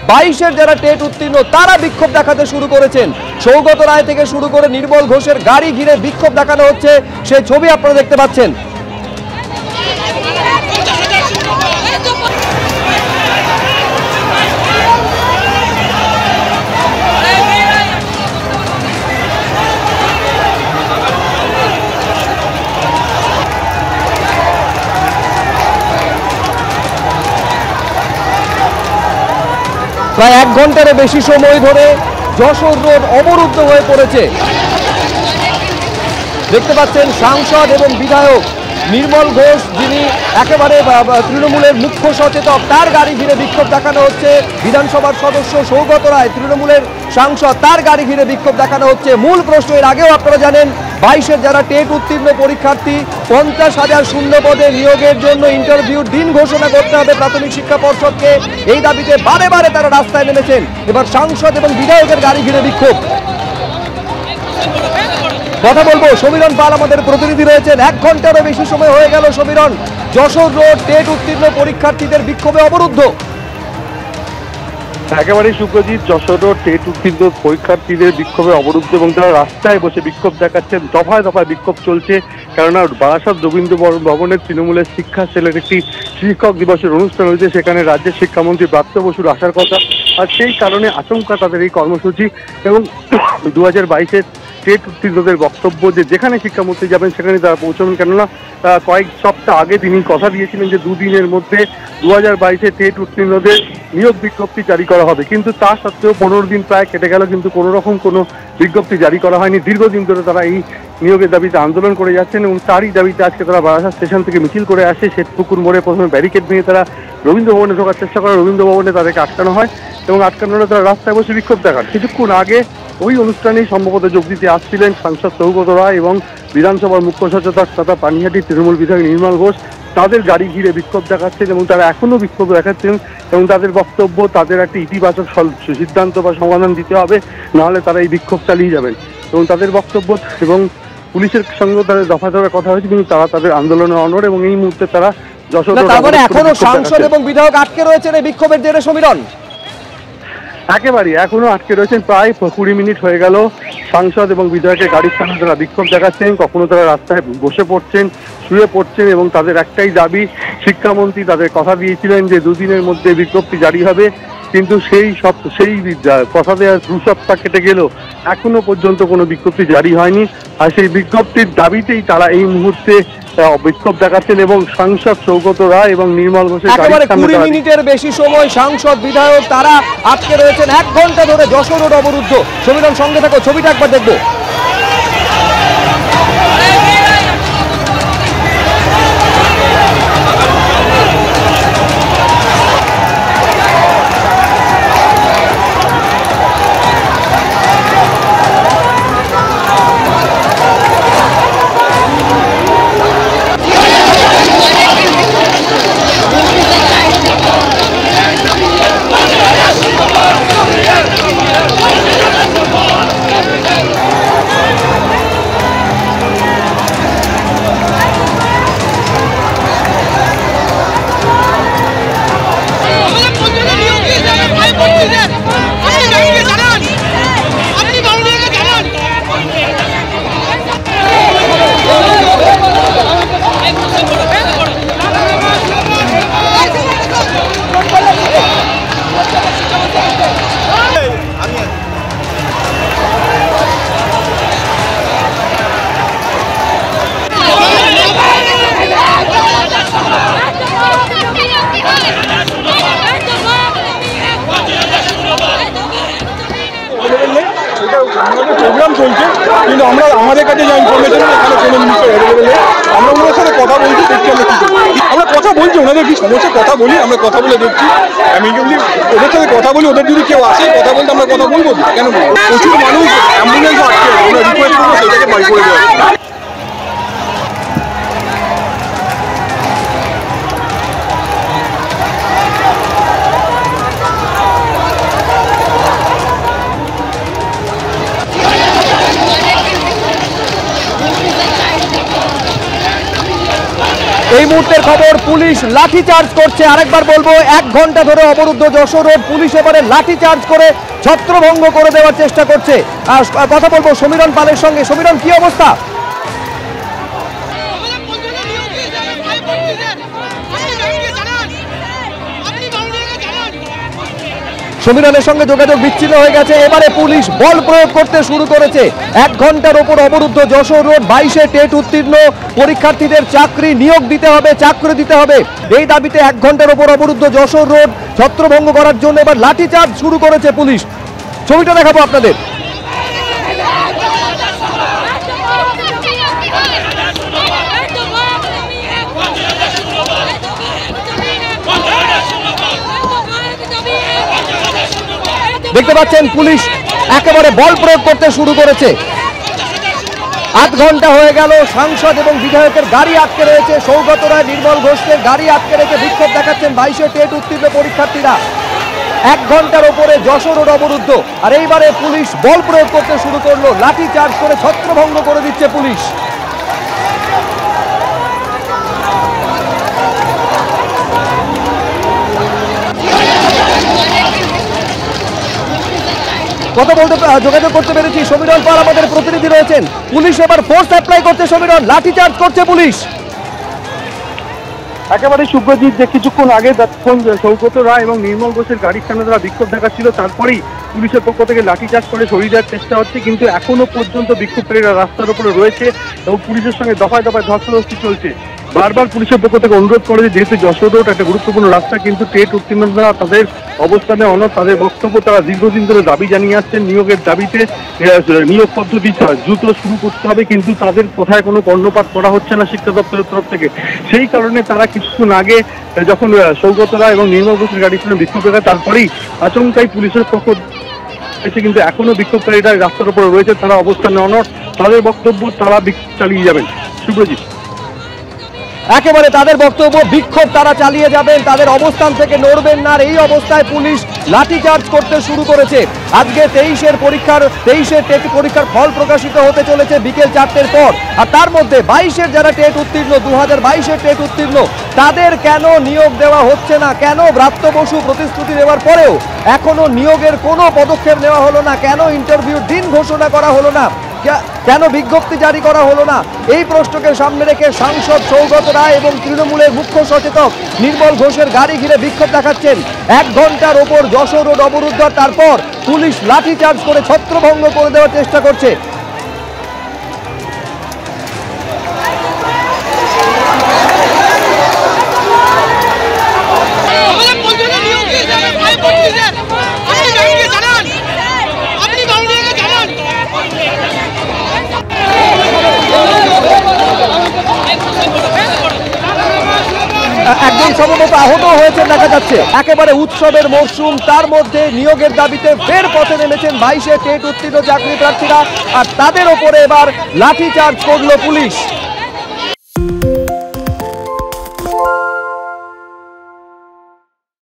22-এর যারা টেট উত্তীর্ণ তারা বিক্ষোভ দেখাতে শুরু করেছেন। সৌগত রায় থেকে শুরু করে নির্মল ঘোষের গাড়ি ঘিরে বিক্ষোভ দেখানো হচ্ছে, সেই ছবি আপনারা দেখতে পাচ্ছেন। প্রায় 1 ঘন্টারও বেশি সময় ধরে যশোর রোড অবরুদ্ধ হয়ে পড়েছে। দেখতে পাচ্ছেন সাংসদ এবং বিধায়ক নির্মল ঘোষ, যিনি একেবারে তৃণমূলের মুখ্য সচেতক, তার গাড়ি ঘিরে বিক্ষোভ দেখানো হচ্ছে। বিধানসভার সদস্য সৌগত রায়, তৃণমূলের সাংসদ, তার গাড়ি ঘিরে বিক্ষোভ দেখানো হচ্ছে। মূল প্রশ্ন, এর আগেও আপনারা জানেন 22-এর যারা টেট উত্তীর্ণ পরীক্ষার্থী 50,000 শূন্য পদে নিয়োগের জন্য ইন্টারভিউর দিন ঘোষণা করতে হবে প্রাথমিক শিক্ষা পর্ষদকে। এই দাবিতে বারে বারে তারা রাস্তায় নেমেছেন। এবার সাংসদ এবং বিধায়কের গাড়ি ঘিরে বিক্ষোভ। কথা বলবো, সমীরণ পাল আমাদের প্রতিনিধি রয়েছেন। 1 ঘন্টারও বেশি সময় হয়ে গেল সমীরণ, যশোর রোড টেট উত্তীর্ণ পরীক্ষার্থীদের বিক্ষোভে অবরুদ্ধ। একেবারে সুপ্রজিৎ, যশোর রোড টেট উত্তীর্ণ পরীক্ষার্থীদের বিক্ষোভে অবরুদ্ধ এবং তারা রাস্তায় বসে বিক্ষোভ দেখাচ্ছেন। দফায় দফায় বিক্ষোভ চলছে, কেননা বারাসাত রবীন্দ্র ভবনের তৃণমূলের শিক্ষা সেলের একটি শিক্ষক দিবসের অনুষ্ঠান হয়েছে। সেখানে রাজ্যের শিক্ষামন্ত্রী ব্রাত্য বসুর আসার কথা, আর সেই কারণে আচমকা তাদের এই কর্মসূচি। এবং 2022-এর টেট উত্তীর্ণদের বক্তব্য যে যেখানে শিক্ষামন্ত্রী যাবেন সেখানে তারা পৌঁছবেন, কেননা কয়েক সপ্তাহ আগে তিনি কথা দিয়েছিলেন যে 2 দিনের মধ্যে 2022-এ টেট উত্তীর্ণদের নিয়োগ বিজ্ঞপ্তি জারি করা হবে। কিন্তু তা সত্ত্বেও 15 দিন প্রায় কেটে গেল, কিন্তু কোনো রকম কোনো বিজ্ঞপ্তি জারি করা হয়নি। দীর্ঘদিন ধরে তারা এই নিয়োগের দাবিতে আন্দোলন করে যাচ্ছেন এবং তারই দাবিতে আজকে তারা বারাসাত স্টেশন থেকে মিছিল করে আসে। শ্বেতপুকুর মোড়ে প্রথমে ব্যারিকেড নিয়ে তারা রবীন্দ্র ভবনে ঢোকার চেষ্টা করে, রবীন্দ্র ভবনে তাদেরকে আটকানো হয় এবং আটকানোর তারা রাস্তায় বসে বিক্ষোভ দেখান। কিছুক্ষণ আগে ওই অনুষ্ঠানেই সম্ভবত যোগ দিতে আসছিলেন সাংসদ সৌগত রায় এবং বিধানসভার মুখ্য সচেতক তথা পানিহাটি তৃণমূল বিধায়ক নির্মল ঘোষ। তাদের গাড়ি ঘিরে বিক্ষোভ দেখাচ্ছেন এবং তারা এখনো বিক্ষোভ দেখাচ্ছেন এবং তাদের বক্তব্য, তাদের একটা ইতিবাচক সিদ্ধান্ত বা সমাধান দিতে হবে, নাহলে তারা এই বিক্ষোভ চালিয়ে যাবেন। এবং তাদের বক্তব্য এবং পুলিশের সঙ্গে তাদের দফা দফা কথা হয়েছে, কিন্তু তারা তাদের আন্দোলনে অনড় এবং এই মুহূর্তে তারা যশোর। তারপরে এখনো সাংসদ এবং বিধায়ক আটকে রয়েছেন এই বিক্ষোভের জেরে সমীরণ? একেবারে এখনো আটকে রয়েছেন। প্রায় 20 মিনিট হয়ে গেল সাংসদ এবং বিধায়কের গাড়ির সামনে তারা বিক্ষোভ দেখাচ্ছেন। কখনো তারা রাস্তায় বসে পড়ছেন, শুয়ে পড়ছেন এবং তাদের একটাই দাবি, শিক্ষামন্ত্রী তাদের কথা দিয়েছিলেন যে 2 দিনের মধ্যে বিজ্ঞপ্তি জারি হবে, কিন্তু সেই কথা দেওয়ার 2 সপ্তাহ কেটে গেল, এখনো পর্যন্ত কোনো বিজ্ঞপ্তি জারি হয়নি। আর সেই বিজ্ঞপ্তির দাবিতেই তারা এই মুহূর্তে বিক্ষোভ দেখাচ্ছেন এবং সাংসদ সৌগত রায় এবং নির্মল ঘোষের একেবারে 20 মিনিটের বেশি সময় সাংসদ বিধায়ক তারা আটকে রয়েছেন। 1 ঘন্টা ধরে যশোর রোড অবরুদ্ধ। সমীরণ সঙ্গে থাকো, ছবিটা একবার দেখবো। প্রোগ্রাম চলছে, কিন্তু আমরা আমাদের কাছে যা ইনফরমেশন এখানে কোনো জিনিসটা অ্যাভেলেবেল নেই। আমরা ওনাদের সাথে কথা বলছি, দেখছি আমরা কী করি। আমরা কথা বলছি, ওনাদের কি সমস্যা কথা বলি, আমরা কথা বলে দেখছি। আমি যদি ওদের সাথে কথা বলি, ওদের যদি কেউ আসে কথা বলতে, আমরা কথা বলবো, কেন বলবো? প্রচুর মানুষ অ্যাম্বুলেন্স আটকে, আমরা রিকোয়েস্ট করবো সেটাকে বাড়ি করে দেওয়া। এই মুহূর্তের খবর, পুলিশ লাঠি চার্জ করছে। আরেকবার বলবো, 1 ঘন্টা ধরে অবরুদ্ধ যশোর রোড, পুলিশ এবারে লাঠি চার্জ করে ছত্রভঙ্গ করে দেওয়ার চেষ্টা করছে। কথা বলবো সমীরণ পালের সঙ্গে। সমীরণ, কি অবস্থা? সমীরণের সঙ্গে যোগাযোগ বিচ্ছিন্ন হয়ে গেছে। এবারে পুলিশ বল প্রয়োগ করতে শুরু করেছে। 1 ঘন্টার ওপর অবরুদ্ধ যশোর রোড। 22-এ টেট উত্তীর্ণ পরীক্ষার্থীদের চাকরি নিয়োগ দিতে হবে, চাকরি দিতে হবে, এই দাবিতে 1 ঘন্টার ওপর অবরুদ্ধ যশোর রোড ছত্রভঙ্গ করার জন্য এবার লাঠিচার্জ শুরু করেছে পুলিশ। ছবিটা দেখাবো আপনাদের। দেখতে পাচ্ছেন পুলিশ একেবারে বল প্রয়োগ করতে শুরু করেছে। 8 ঘন্টা হয়ে গেল, সাংসদ এবং বিধায়কের গাড়ি আটকে রয়েছে। সৌগত রায়, নির্মল ঘোষের গাড়ি আটকে রেখে বিক্ষোভ দেখাচ্ছেন 22-এ টেট উত্তীর্ণ পরীক্ষার্থীরা। 1 ঘন্টার ওপরে যশোর রোড অবরুদ্ধ, আর এইবারে পুলিশ বল প্রয়োগ করতে শুরু করলো। লাঠি চার্জ করে ছত্রভঙ্গ করে দিচ্ছে পুলিশ। কথা বলতে যোগাযোগ করতে পেরেছি সমীরণ পাল আমাদের প্রতিনিধি রয়েছেন। পুলিশ এবার ফোর্স অ্যাপ্লাই করছে। সমীরণ, লাঠি চার্জ করছে পুলিশ। একেবারে শুভ্রজিৎ, যে কিছুক্ষণ আগে যখন সৌগত রায় এবং নির্মল ঘোষের গাড়ির সামনে তারা বিক্ষোভ দেখাচ্ছিল, তারপরেই পুলিশের পক্ষ থেকে লাঠিচার্জ করে সরিয়ে দেওয়ার চেষ্টা হচ্ছে, কিন্তু এখনো পর্যন্ত বিক্ষোভকারীরা রাস্তার উপরে রয়েছে এবং পুলিশের সঙ্গে দফায় দফায় ধস্তাধস্তি চলছে। বারবার পুলিশের পক্ষ থেকে অনুরোধ করে যে যেহেতু যশোর রোড একটা গুরুত্বপূর্ণ রাস্তা, কিন্তু টেট উত্তীর্ণরা তাদের অবস্থানে অনড়, তাদের বক্তব্য তারা দীর্ঘদিন ধরে দাবি জানিয়ে আসছেন। নিয়োগের দাবিতে নিয়োগ পদ্ধতি দ্রুত শুরু করতে হবে, কিন্তু তাদের কথায় কোনো কর্ণপাত করা হচ্ছে না শিক্ষা দপ্তরের তরফ থেকে। সেই কারণে তারা কিছুক্ষণ আগে যখন সৌগত রায় এবং নির্মল ঘোষের গাড়ির সামনে বিক্ষোভ দেখায়, তারপরেই আচমকাই পুলিশের পক্ষ কিন্তু এখনো বিক্ষোভকারীরা রাস্তার উপরে রয়েছে, তারা অবস্থানে অনড়, তাদের বক্তব্য তারা চালিয়ে যাবেন। শুভ্রজিৎ, একেবারে তাদের বক্তব্য, বিক্ষোভ তারা চালিয়ে যাবেন, তাদের অবস্থান থেকে নড়বেন না। এই অবস্থায় পুলিশ লাঠিচার্জ করতে শুরু করেছে। আজকে 23-এর টেট পরীক্ষার ফল প্রকাশিত হতে চলেছে বিকেল 4টের পর, আর তার মধ্যে 22-এর যারা টেট উত্তীর্ণ, 2022-এর টেট উত্তীর্ণ, তাদের কেন নিয়োগ দেওয়া হচ্ছে না? কেন ব্রাত্য বসু প্রতিশ্রুতি দেওয়ার পরেও এখনো নিয়োগের কোনো পদক্ষেপ নেওয়া হলো না? কেন ইন্টারভিউর দিন ঘোষণা করা হলো না? কেন বিজ্ঞপ্তি জারি করা হলো না? এই প্রশ্নকে সামনে রেখে সাংসদ সৌগত রায় এবং তৃণমূলের মুখ্য সচেতক নির্মল ঘোষের গাড়ি ঘিরে বিক্ষোভ দেখাচ্ছেন। 1 ঘন্টার ওপর যশোর রোড অবরুদ্ধ, তারপর পুলিশ লাঠিচার্জ করে ছত্রভঙ্গ করে দেওয়ার চেষ্টা করছে। একজন সম্ভবত আহত হয়েছেন দেখা যাচ্ছে। একেবারে উৎসবের মরশুম, তার মধ্যে নিয়োগের দাবিতে ফের পথে নেমেছেন 22-এ টেট উত্তীর্ণ চাকরি প্রার্থীরা, আর তাদের ওপরে এবার লাঠি চার্জ করলো পুলিশ।